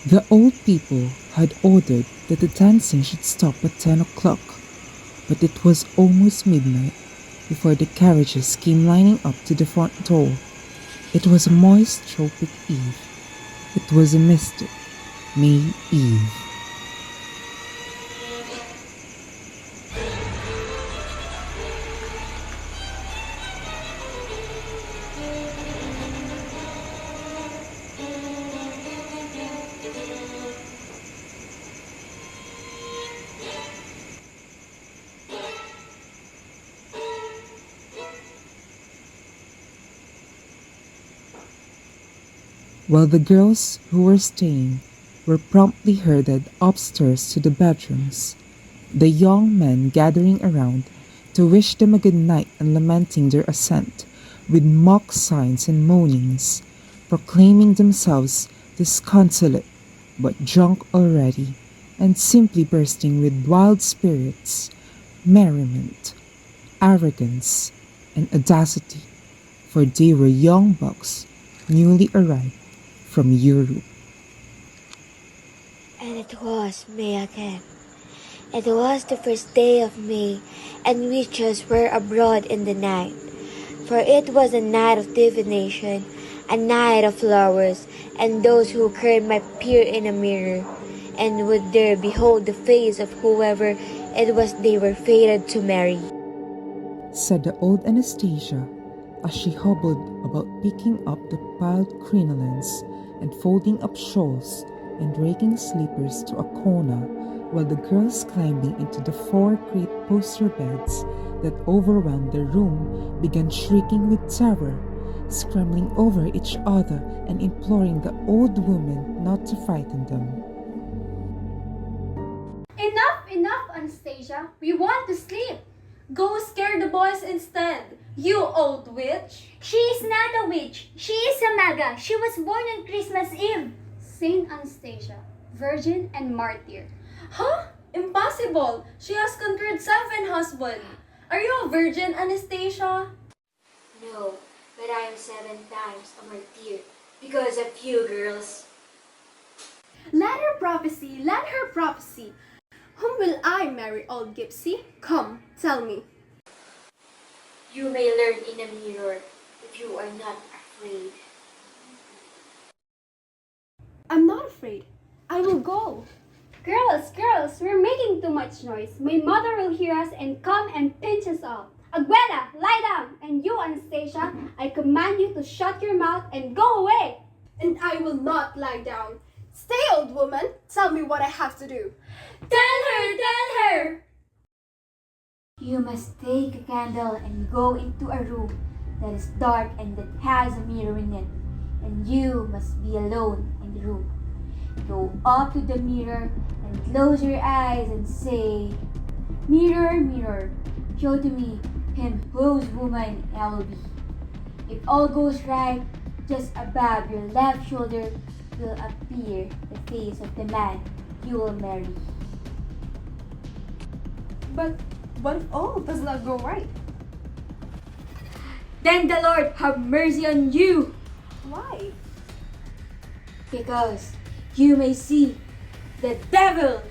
The old people had ordered that the dancing should stop at 10 o'clock, but it was almost midnight before the carriages came lining up to the front door. It was a moist tropic eve. It was a mystic May Eve. While the girls who were staying were promptly herded upstairs to the bedrooms, the young men gathering around to wish them a good night and lamenting their ascent with mock signs and moanings, proclaiming themselves disconsolate but drunk already and simply bursting with wild spirits, merriment, arrogance, and audacity, for they were young bucks newly arrived from Europe. And it was May again. It was the first day of May, and witches were abroad in the night. For it was a night of divination, a night of flowers, and those who cared might peer in a mirror, and would there behold the face of whoever it was they were fated to marry. Said the old Anastasia as she hobbled about picking up the piled crinolines and folding up shawls and raking sleepers to a corner while the girls climbing into the four great poster beds that overwhelmed the room began shrieking with terror, scrambling over each other and imploring the old woman not to frighten them. Enough, enough, Anastasia. We want to sleep. Go scare the boys instead, you old witch. She is not a witch. She is a maga. She was born on Christmas Eve. Saint Anastasia, virgin and martyr. Huh? Impossible! She has conquered 7 husbands. Are you a virgin, Anastasia? No, but I am 7 times a martyr because of you girls. Let her prophesy, let her prophesy. Whom will I marry, old gypsy? Come, tell me. You may learn in a mirror if you are not afraid. I'm not afraid. I will go. Girls, we're making too much noise. My mother will hear us and come and pinch us all. Abuela, lie down. And you, Anastasia, I command you to shut your mouth and go away. And I will not lie down. Stay, old woman. Tell me what I have to do. Tell her! You must take a candle and go into a room that is dark and that has a mirror in it. And you must be alone in the room. Go up to the mirror and close your eyes and say, Mirror, mirror, show to me him whose woman I will be. If all goes right, just above your left shoulder will appear the face of the man you will marry. But what if all does not go right? Then the Lord have mercy on you! Why? Because you may see the devil.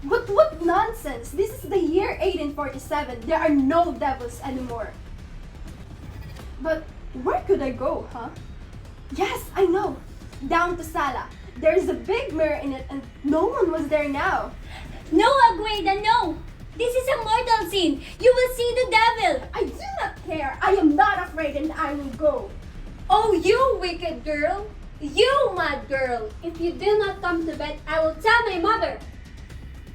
What nonsense! This is the year 1847. There are no devils anymore. But where could I go, huh? Yes, I know. Down to Sala. There's a big mirror in it and no one was there now. No, Agueda, no! This is a mortal sin. You will see the devil. I do not care. I am not afraid and I will go. Oh, you wicked girl! You mad girl! If you do not come to bed, I will tell my mother.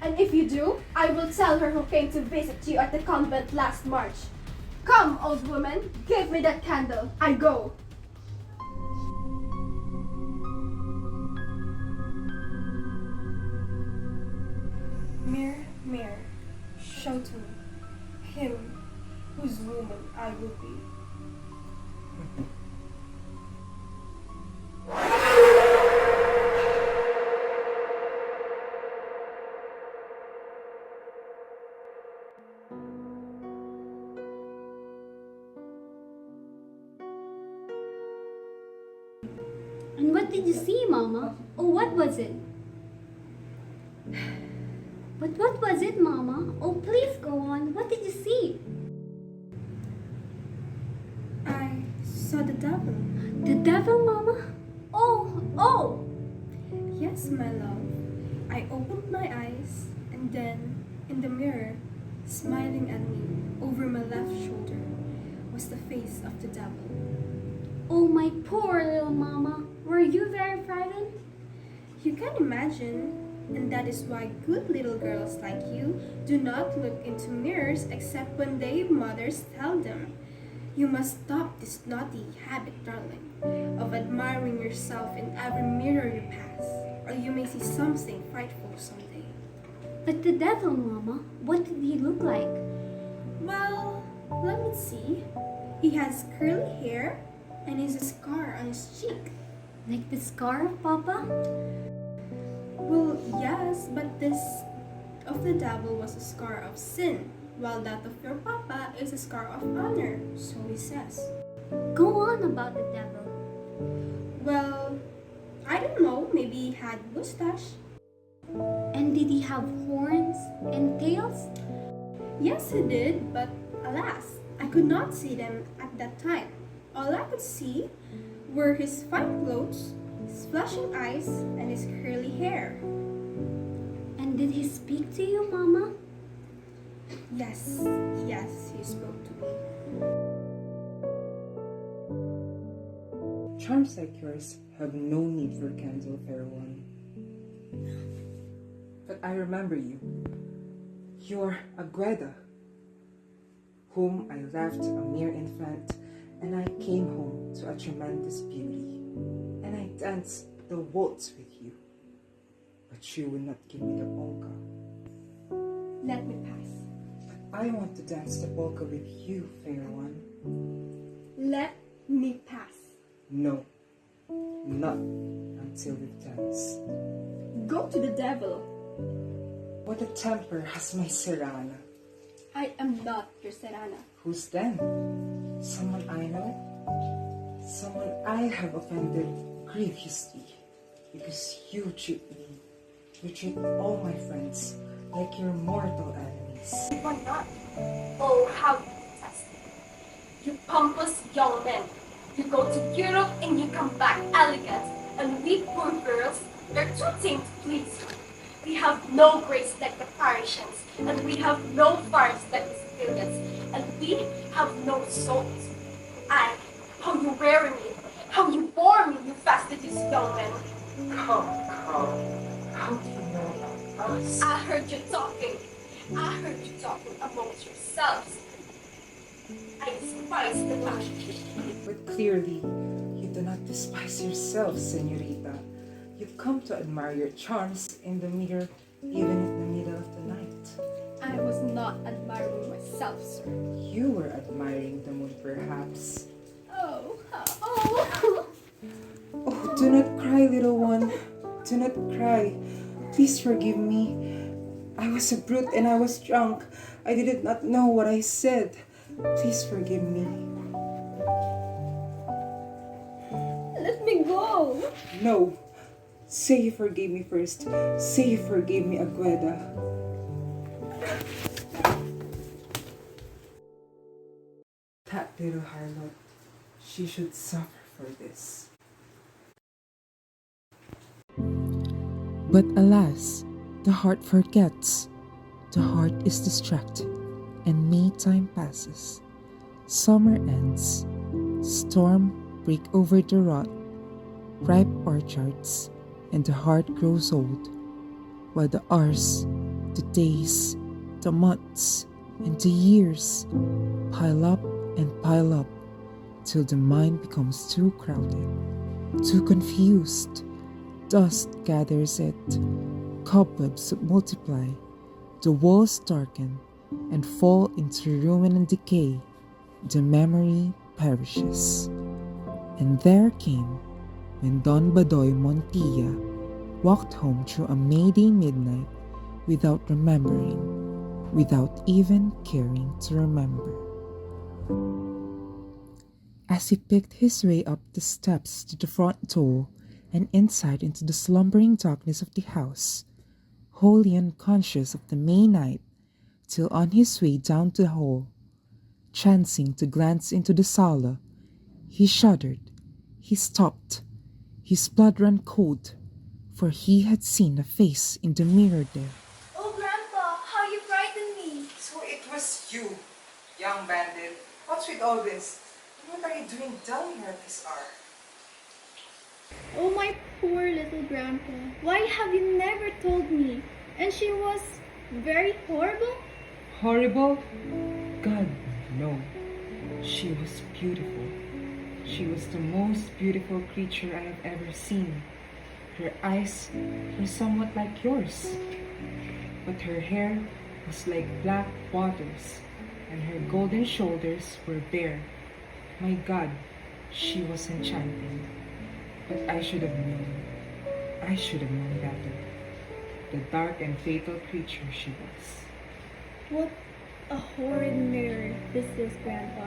And if you do, I will tell her who came to visit you at the convent last March. Come, old woman, give me that candle. I go. Mirror, mirror, show to me him whose woman I will be. And what did you see, Mama? Oh, what was it? But what was it, Mama? Oh, please go on. What did you see? I saw the devil. The devil, Mama? Oh, oh! Yes, my love. I opened my eyes, and then, in the mirror, smiling at me over my left shoulder, was the face of the devil. Oh, my poor little Mama. Were you very frightened? You can imagine, and that is why good little girls like you do not look into mirrors except when their mothers tell them. You must stop this naughty habit, darling, of admiring yourself in every mirror you pass, or you may see something frightful someday. But the devil, Mama, what did he look like? Well, let me see. He has curly hair and has a scar on his cheek. Like the scar of Papa? Well, yes, but this of the devil was a scar of sin, while that of your papa is a scar of honor, so he says. Go on about the devil. Well, I don't know, maybe he had mustache. And did he have horns and tails? Yes, he did, but alas, I could not see them at that time. All I could see were his fine clothes, his flashing eyes, and his curly hair. And did he speak to you, Mama? Yes, yes, he spoke to me. Charms like yours have no need for candle, fair one. But I remember you. You're Agueda, whom I left a mere infant, and I came home to a tremendous beauty, and I danced the waltz with you. But you would not give me the polka. Let me pass. I want to dance the polka with you, fair one. Let me pass. No, not until we've danced. Go to the devil. What a temper has my Serana. I am not your Serana. Who's then? Someone I know? Someone I have offended grievously because you treat all my friends like your mortal enemies. You are not. Oh, how you detest me. You pompous young men. You go to Europe and you come back elegant, and we poor girls are too tame to please you. We have no grace like the Parisians, and we have no farms like the Sicilians, and we have no souls. How you weary me, how you bore me, you fastidious young men. Come. How do you know about us? I heard you talking amongst yourselves. I despise the fashion. But clearly, you do not despise yourself, señorita. You come to admire your charms in the mirror, even in the middle of the night. I was not admiring myself, sir. You were admiring the moon, perhaps. Oh. Oh, do not cry, little one. Do not cry. Please forgive me. I was a brute and I was drunk. I did not know what I said. Please forgive me. Let me go. No. Say you forgave me first. Say you forgave me, Agueda. That little harlot, she should suffer for this. But alas, the heart forgets. The heart is distracted, and May time passes. Summer ends. Storm break over the rot, ripe orchards, and the heart grows old, while the hours, the days, the months, and the years pile up and pile up till the mind becomes too crowded, too confused. Dust gathers it, cobwebs multiply, the walls darken and fall into ruin and decay, the memory perishes. And there came when Don Badoy Montilla walked home through a May Day midnight without remembering, without even caring to remember. As he picked his way up the steps to the front door, and insight into the slumbering darkness of the house, wholly unconscious of the May night, till on his way down the hall, chancing to glance into the sala, he shuddered, he stopped, his blood ran cold, for he had seen a face in the mirror there. Oh, Grandpa, how you frightened me! So it was you, young bandit. What's with all this? What are you doing down here at this hour? Oh, my poor little grandpa. Why have you never told me? And she was very horrible? Horrible? God, no. She was beautiful. She was the most beautiful creature I have ever seen. Her eyes were somewhat like yours, but her hair was like black waters, and her golden shoulders were bare. My God, she was enchanting. But I should have known. I should have known better. The dark and fatal creature she was. What a horrid mirror this is, Grandpa.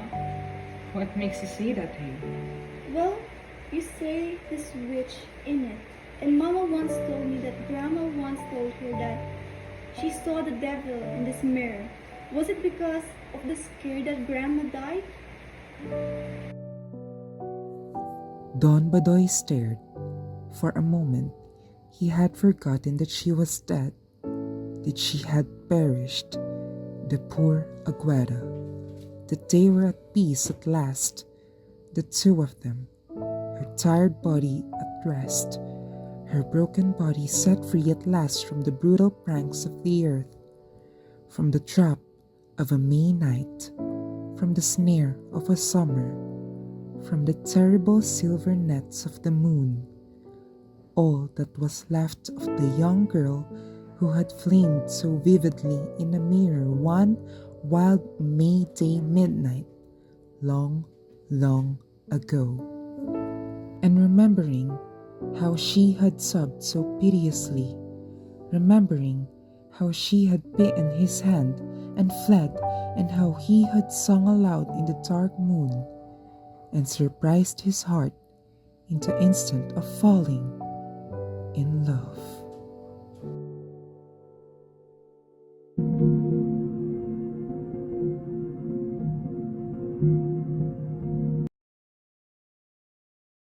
What makes you say that, hey? Well, you say this witch in it. And Mama once told me that Grandma once told her that she saw the devil in this mirror. Was it because of the scare that Grandma died? Don Badoy stared. For a moment, he had forgotten that she was dead, that she had perished, the poor Agueda, that they were at peace at last, the two of them, her tired body at rest, her broken body set free at last from the brutal pranks of the earth, from the trap of a May night, from the snare of a summer, from the terrible silver nets of the moon. All that was left of the young girl who had flamed so vividly in a mirror one wild May day midnight, long, long ago. And remembering how she had sobbed so piteously, remembering how she had bitten his hand and fled, and how he had sung aloud in the dark moon, and surprised his heart into instant of falling in love.